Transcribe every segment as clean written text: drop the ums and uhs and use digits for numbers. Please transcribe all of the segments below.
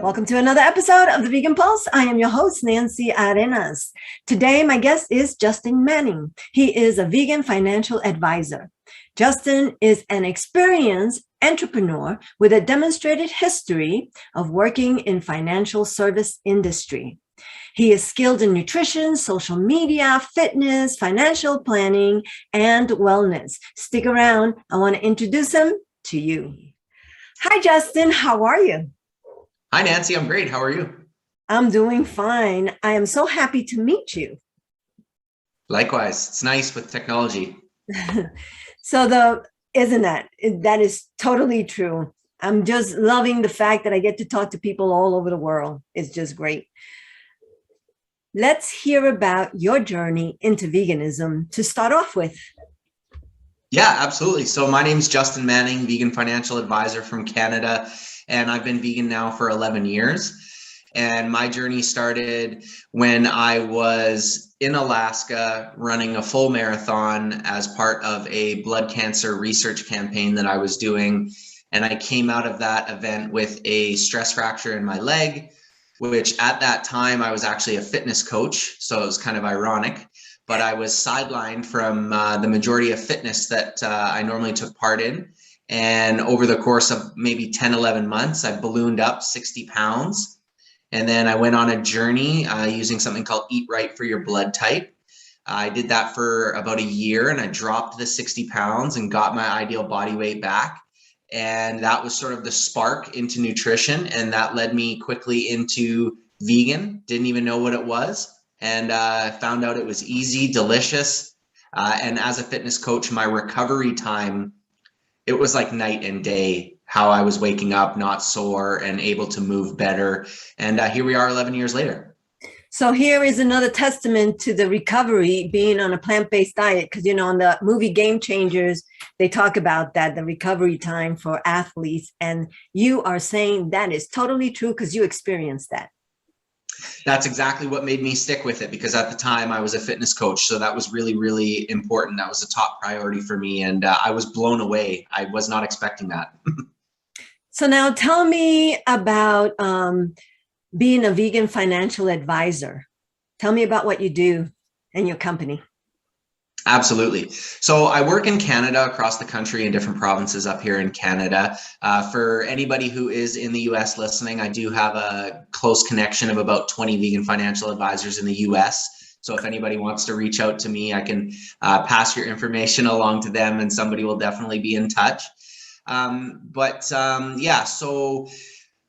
Welcome to another episode of the Vegan Pulse. I am your host, Nancy Arenas. Today, my guest is Justin Manning. He is a vegan financial advisor. Justin is an experienced entrepreneur with a demonstrated history of working in financial service industry. He is skilled in nutrition, social media, fitness, financial planning, and wellness. Stick around. I want to introduce him to you. Hi, Justin. How are you? Hi, Nancy. I'm great. How are you? I'm doing fine. I am so happy to meet you. Likewise. It's nice with technology. Isn't that? That is totally true. I'm just loving the fact that I get to talk to people all over the world. It's just great. Let's hear about your journey into veganism to start off with. Yeah, absolutely. So my name is Justin Manning, vegan financial advisor from Canada, and I've been vegan now for 11 years. And my journey started when I was in Alaska running a full marathon as part of a blood cancer research campaign that I was doing. And I came out of that event with a stress fracture in my leg, which at that time I was actually a fitness coach. So it was kind of ironic, but I was sidelined from the majority of fitness that I normally took part in. And over the course of maybe 10, 11 months, I ballooned up 60 pounds. And then I went on a journey using something called Eat Right for Your Blood Type. I did that for about a year and I dropped the 60 pounds and got my ideal body weight back. And that was sort of the spark into nutrition. And that led me quickly into vegan. Didn't even know what it was. And found out it was easy, delicious. And as a fitness coach, my recovery time, it was like night and day, how I was waking up not sore and able to move better. And here we are 11 years later. So here is another testament to the recovery being on a plant-based diet. Because, you know, in the movie Game Changers, they talk about that, the recovery time for athletes. And you are saying that is totally true because you experienced that. That's exactly what made me stick with it, because at the time I was a fitness coach. So that was really, really important. That was a top priority for me. And I was blown away. I was not expecting that. So now tell me about being a vegan financial advisor. Tell me about what you do and your company. Absolutely. So I work in Canada, across the country, in different provinces up here in Canada. For anybody who is in the US listening, I do have a close connection of about 20 vegan financial advisors in the US. So if anybody wants to reach out to me, I can pass your information along to them and somebody will definitely be in touch. Yeah, so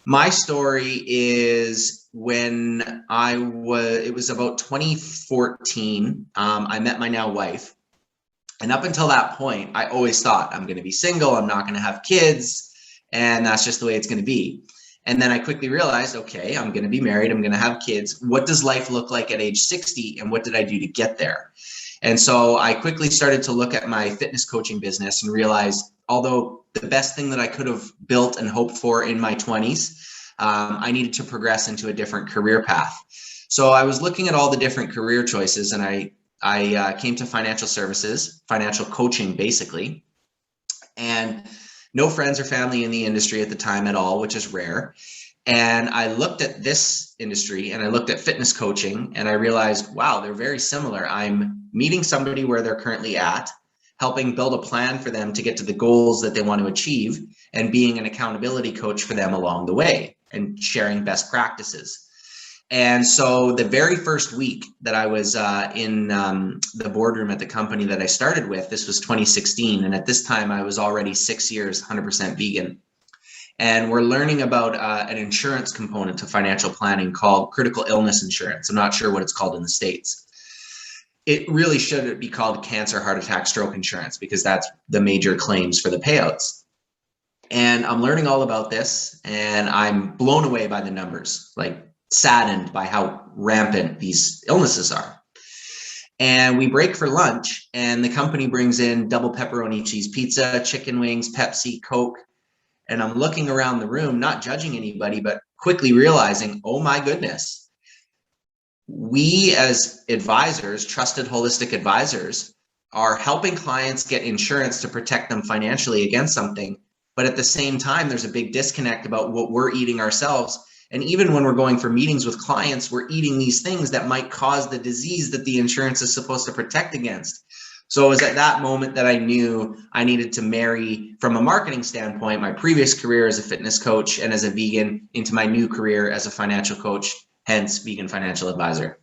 my story is when it was about 2014, I met my now wife. And up until that point, I always thought I'm going to be single, I'm not going to have kids, and that's just the way it's going to be. And then I quickly realized, okay, I'm going to be married, I'm going to have kids. What does life look like at age 60? And what did I do to get there? And so I quickly started to look at my fitness coaching business and realized, although the best thing that I could have built and hoped for in my 20s, I needed to progress into a different career path. So I was looking at all the different career choices, and I came to financial services, financial coaching, basically, and no friends or family in the industry at the time at all, which is rare. And I looked at this industry and I looked at fitness coaching and I realized, wow, they're very similar. I'm meeting somebody where they're currently at, helping build a plan for them to get to the goals that they want to achieve, and being an accountability coach for them along the way and sharing best practices. And so the very first week that I was in the boardroom at the company that I started with, this was 2016. And at this time I was already 6 years, 100% vegan. And we're learning about an insurance component to financial planning called critical illness insurance. I'm not sure what it's called in the States. It really should be called cancer, heart attack, stroke insurance, because that's the major claims for the payouts. And I'm learning all about this and I'm blown away by the numbers, like saddened by how rampant these illnesses are. And we break for lunch and the company brings in double pepperoni cheese pizza, chicken wings, Pepsi, Coke. And I'm looking around the room, not judging anybody, but quickly realizing, oh my goodness, we as advisors, trusted holistic advisors, are helping clients get insurance to protect them financially against something. But at the same time, there's a big disconnect about what we're eating ourselves And even when we're going for meetings with clients, we're eating these things that might cause the disease that the insurance is supposed to protect against. So it was at that moment that I knew I needed to marry, from a marketing standpoint, my previous career as a fitness coach and as a vegan into my new career as a financial coach, hence Vegan Financial Advisor.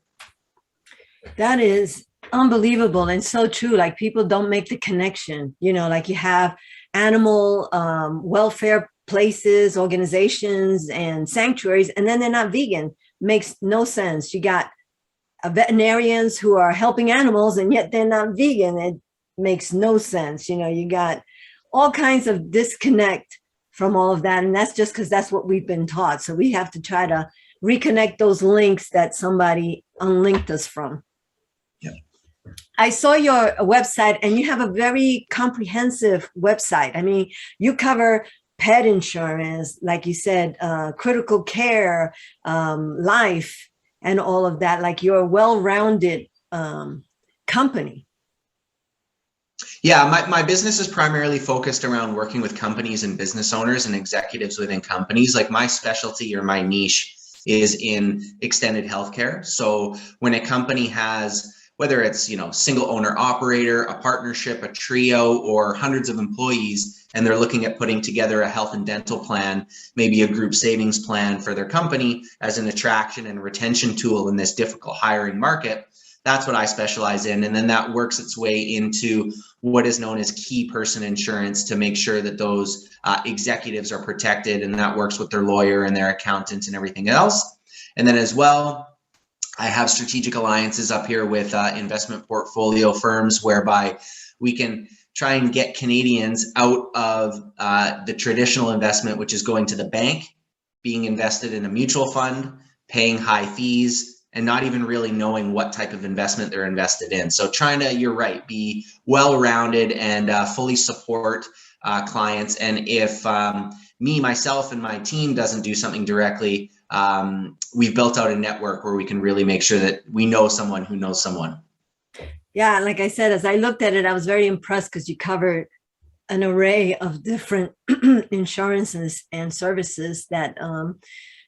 That is unbelievable and so true. Like people don't make the connection, like you have animal welfare places, organizations, and sanctuaries, and then they're not vegan. Makes no sense. You got veterinarians who are helping animals, and yet they're not vegan. It makes no sense. You got all kinds of disconnect from all of that, and that's just because that's what we've been taught. So we have to try to reconnect those links that somebody unlinked us from. Yeah. I saw your website, and you have a very comprehensive website. I mean, you cover pet insurance, like you said, critical care, life, and all of that. Like you're a well-rounded company. Yeah, my business is primarily focused around working with companies and business owners and executives within companies. Like my specialty or my niche is in extended healthcare. So when a company has, whether it's, single owner operator, a partnership, a trio, or hundreds of employees, and they're looking at putting together a health and dental plan, maybe a group savings plan for their company as an attraction and retention tool in this difficult hiring market, that's what I specialize in. And then that works its way into what is known as key person insurance to make sure that those executives are protected, and that works with their lawyer and their accountant and everything else. And then as well, I have strategic alliances up here with investment portfolio firms whereby we can try and get Canadians out of the traditional investment, which is going to the bank, being invested in a mutual fund, paying high fees, and not even really knowing what type of investment they're invested in. So trying to, you're right, be well-rounded and fully support clients. And if myself, and my team doesn't do something directly, we've built out a network where we can really make sure that we know someone who knows someone. Yeah, like I said, as I looked at it, I was very impressed because you covered an array of different insurances and services that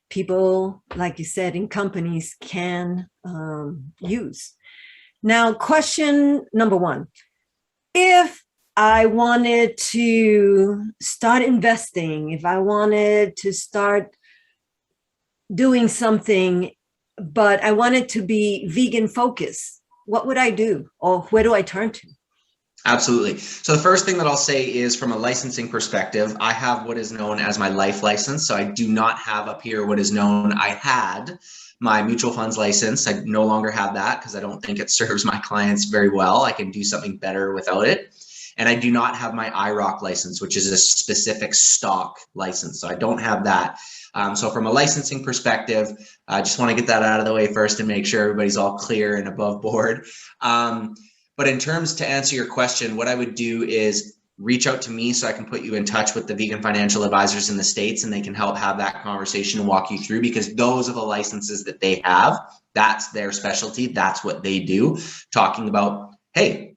people, like you said, in companies can use. Now, question number one, if I wanted to start investing, if I wanted to start doing something, but I wanted to be vegan focused, what would I do, or where do I turn to? Absolutely. So the first thing that I'll say is, from a licensing perspective, I have what is known as my life license. So I do not have up here what is known. I had my mutual funds license. I no longer have that because I don't think it serves my clients very well. I can do something better without it. And I do not have my IROC license, which is a specific stock license. So I don't have that. So from a licensing perspective, I just want to get that out of the way first and make sure everybody's all clear and above board. But in terms to answer your question, what I would do is reach out to me so I can put you in touch with the vegan financial advisors in the States, and they can help have that conversation and walk you through, because those are the licenses that they have. That's their specialty. That's what they do. Talking about, hey,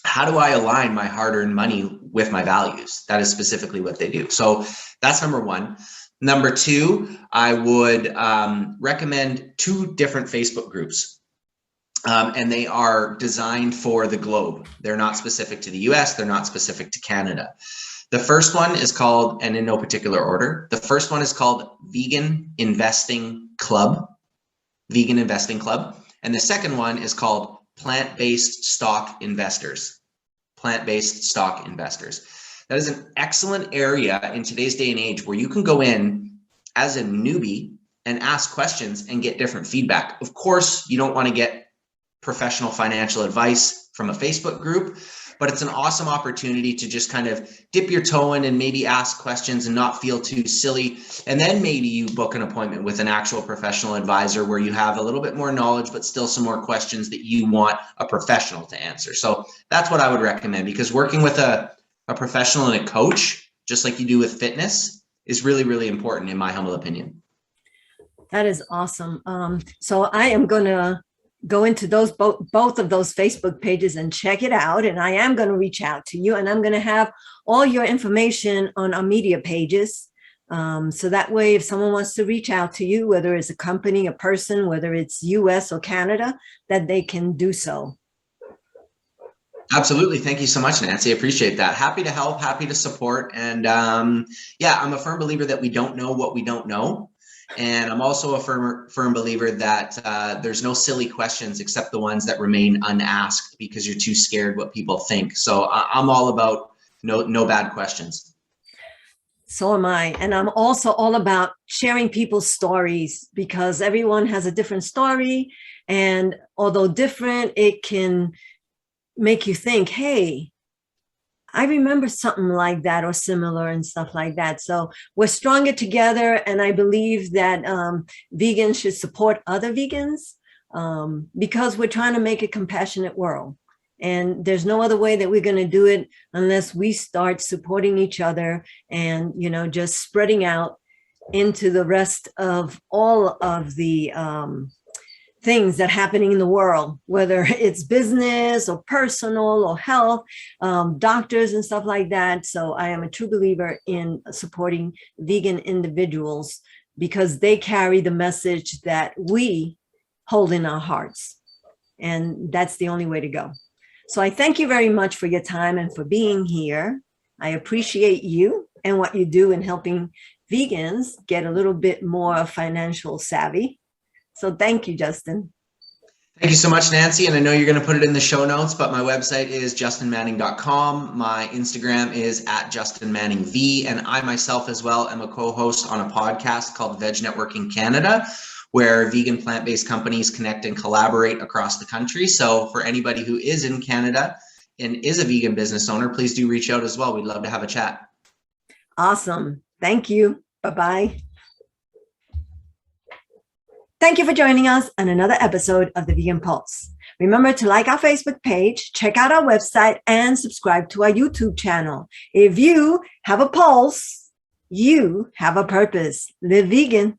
how do I align my hard-earned money with my values? That is specifically what they do. So that's number one. Number two, I would recommend 2 different Facebook groups. And they are designed for the globe. They're not specific to the US. They're not specific to Canada. The first one is called, and in no particular order, the first one is called Vegan Investing Club. Vegan Investing Club. And the second one is called Plant-Based Stock Investors. Plant-Based Stock Investors. That is an excellent area in today's day and age where you can go in as a newbie and ask questions and get different feedback. Of course, you don't want to get professional financial advice from a Facebook group, but it's an awesome opportunity to just kind of dip your toe in and maybe ask questions and not feel too silly. And then maybe you book an appointment with an actual professional advisor where you have a little bit more knowledge, but still some more questions that you want a professional to answer. So that's what I would recommend, because working with a professional and a coach, just like you do with fitness, is really, really important in my humble opinion. That is awesome. So I am going to go into those both of those Facebook pages and check it out. And I am going to reach out to you, and I'm going to have all your information on our media pages So that way, if someone wants to reach out to you, whether it's a company, a person, whether it's US or Canada, that they can do so. Absolutely. Thank you so much, Nancy. I appreciate that. Happy to help, happy to support. And yeah, I'm a firm believer that we don't know what we don't know. And I'm also a firm believer that there's no silly questions except the ones that remain unasked because you're too scared what people think. So I'm all about no bad questions. So am I. And I'm also all about sharing people's stories because everyone has a different story. And although different, it can make you think, hey, I remember something like that or similar and stuff like that. So we're stronger together. And I believe that vegans should support other vegans because we're trying to make a compassionate world. And there's no other way that we're going to do it unless we start supporting each other and, you know, just spreading out into the rest of all of the things that are happening in the world, whether it's business or personal or health, doctors and stuff like that. So I am a true believer in supporting vegan individuals because they carry the message that we hold in our hearts. And that's the only way to go. So I thank you very much for your time and for being here. I appreciate you and what you do in helping vegans get a little bit more financial savvy. So thank you, Justin. Thank you so much, Nancy. And I know you're going to put it in the show notes, but my website is justinmanning.com. My Instagram is @JustinManningV. And I myself as well am a co-host on a podcast called Veg Networking Canada, where vegan plant-based companies connect and collaborate across the country. So for anybody who is in Canada and is a vegan business owner, please do reach out as well. We'd love to have a chat. Awesome. Thank you. Bye-bye. Thank you for joining us on another episode of the Vegan Pulse. Remember to like our Facebook page, check out our website, and subscribe to our YouTube channel. If you have a pulse, you have a purpose. Live vegan.